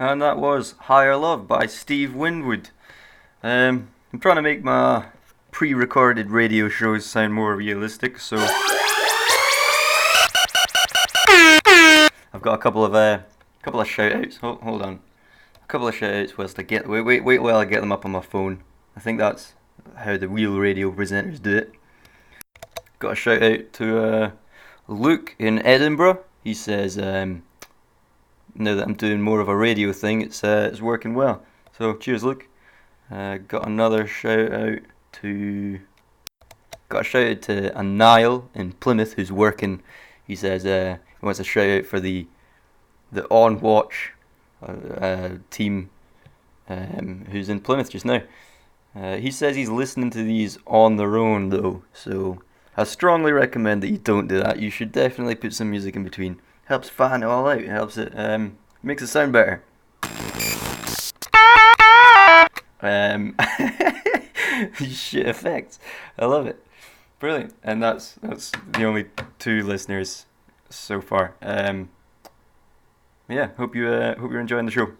And that was Higher Love by Steve Winwood. I'm trying to make my pre-recorded radio shows sound more realistic, so I've got a couple of shout-outs. Hold on, a couple of shout-outs whilst I get wait while I get them up on my phone. I think that's how the real radio presenters do it. Got a shout-out to Luke in Edinburgh. He says, now that I'm doing more of a radio thing, it's working well. So cheers, Luke. Got another shout out to a Niall in Plymouth who's working. He says he wants a shout out for the On Watch team who's in Plymouth just now. He says he's listening to these on their own though, so I strongly recommend that you don't do that. You should definitely put some music in between. Helps fan it all out. It helps it makes it sound better. These shit effects. I love it. Brilliant. And that's the only 2 listeners so far. Yeah, hope you're enjoying the show.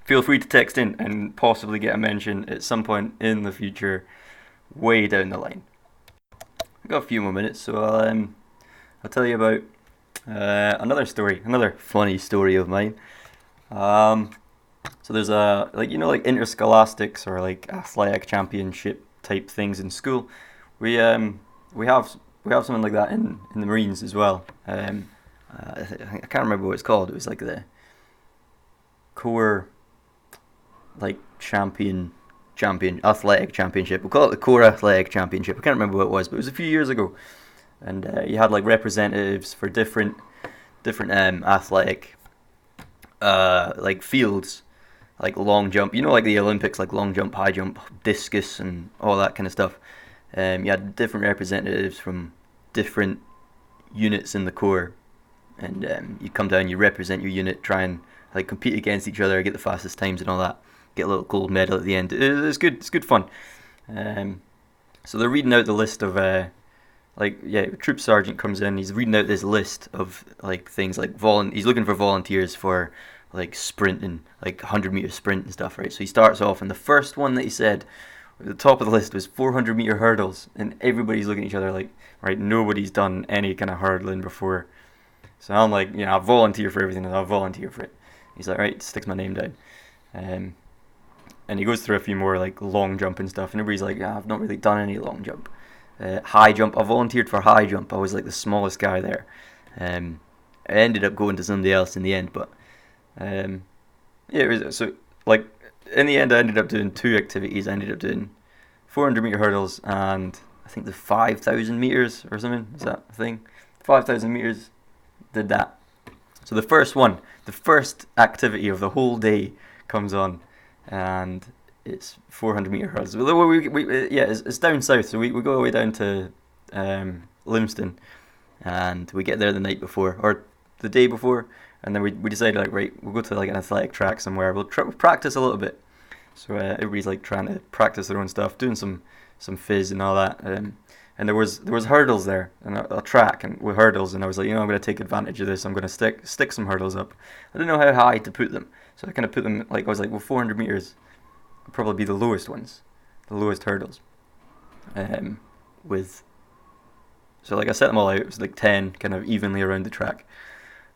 Feel free to text in and possibly get a mention at some point in the future, way down the line. I've got a few more minutes, so I'll tell you about another funny story of mine. So there's like interscholastics or like athletic championship type things in school. We have something like that in the Marines as well. I can't remember what it's called. It was like the Corps like champion athletic championship. We'll call it the Corps Athletic Championship. I can't remember what it was, but it was a few years ago. And you had like representatives for different athletic like fields, like long jump. You know, like the Olympics, like long jump, high jump, discus, and all that kind of stuff. You had different representatives from different units in the Corps, and you come down, you represent your unit, try and like compete against each other, get the fastest times and all that. Get a little gold medal at the end. It's good. It's good fun. So they're reading out the list of troop sergeant comes in. He's reading out this list of like things like he's looking for volunteers for like sprinting, like 100-meter sprint and stuff, right? So he starts off, and the first one that he said at the top of the list was 400-meter hurdles, and everybody's looking at each other like, right, nobody's done any kind of hurdling before. So I'm like, I'll volunteer for everything, and I'll volunteer for it. He's like, right, sticks my name down. And he goes through a few more like long jump and stuff, and everybody's like, I've not really done any long jump. High jump, I volunteered for high jump. I was like the smallest guy there. I ended up going to somebody else in the end, but it was so like in the end I ended up doing 2 activities. I ended up doing 400-meter hurdles and I think the 5,000 meters or something. Is that a thing? 5,000 meters. Did that. So the first activity of the whole day comes on, and it's 400-meter hurdles. It's down south, so we go all the way down to Limston, and we get there the night before or the day before, and then we decide like, right, we'll go to like an athletic track somewhere. We'll practice a little bit. So everybody's like trying to practice their own stuff, doing some fizz and all that. And there was hurdles there and a track and with hurdles, and I was like, I'm going to take advantage of this. I'm going to stick some hurdles up. I didn't know how high to put them, so I kind of put them like, I was like, well, 400 meters would probably be the lowest ones, the lowest hurdles. So like I set them all out. It was like 10 kind of evenly around the track,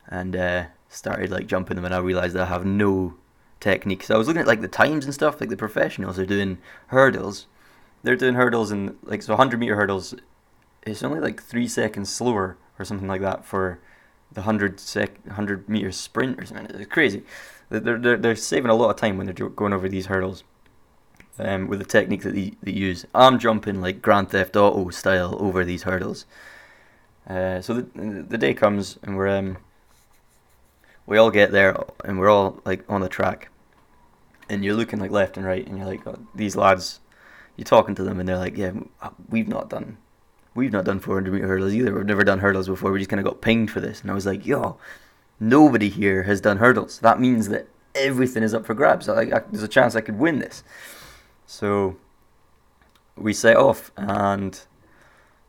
and started like jumping them, and I realized that I have no technique. So I was looking at like the times and stuff. Like the professionals are doing hurdles. They're doing hurdles, and like, so 100-meter hurdles, it's only like 3 seconds slower or something like that for the 100-meter sprint or something. It's crazy. They're saving a lot of time when they're going over these hurdles with the technique that they use. I'm jumping like Grand Theft Auto style over these hurdles. So the day comes, and we all get there, and we're all like on the track, and you're looking like left and right, and you're like, these lads. You're talking to them, and they're like, yeah, we've not done 400-meter hurdles either. We've never done hurdles before. We just kind of got pinged for this. And I was like, nobody here has done hurdles. That means that everything is up for grabs. There's a chance I could win this. So we set off, and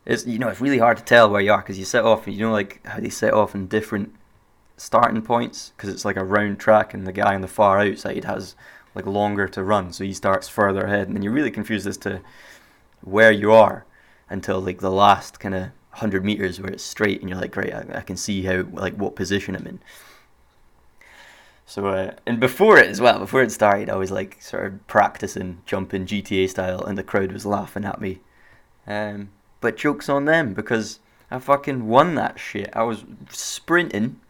it's really hard to tell where you are, because you set off, and like how they set off in different starting points because it's like a round track, and the guy on the far outside has like longer to run, so he starts further ahead, and then you're really confused as to where you are until like the last kind of 100 meters where it's straight, and you're like, great, I can see how, like, what position I'm in. So and before it as well, before it started, I was like sort of practicing jumping GTA style, and the crowd was laughing at me. But joke's on them, because I fucking won that shit. I was sprinting,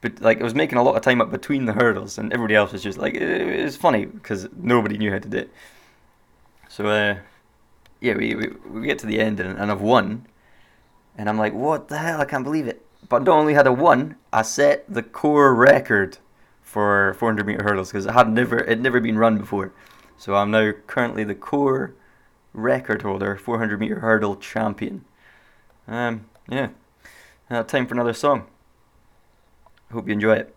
but like I was making a lot of time up between the hurdles, and everybody else was just like, it was funny because nobody knew how to do it. So yeah, we get to the end, and I've won, and I'm like, what the hell? I can't believe it. But not only had I won, I set the core record for 400 meter hurdles, because it never been run before. So I'm now currently the core record holder, 400 meter hurdle champion. Yeah. Time for another song. Hope you enjoy it.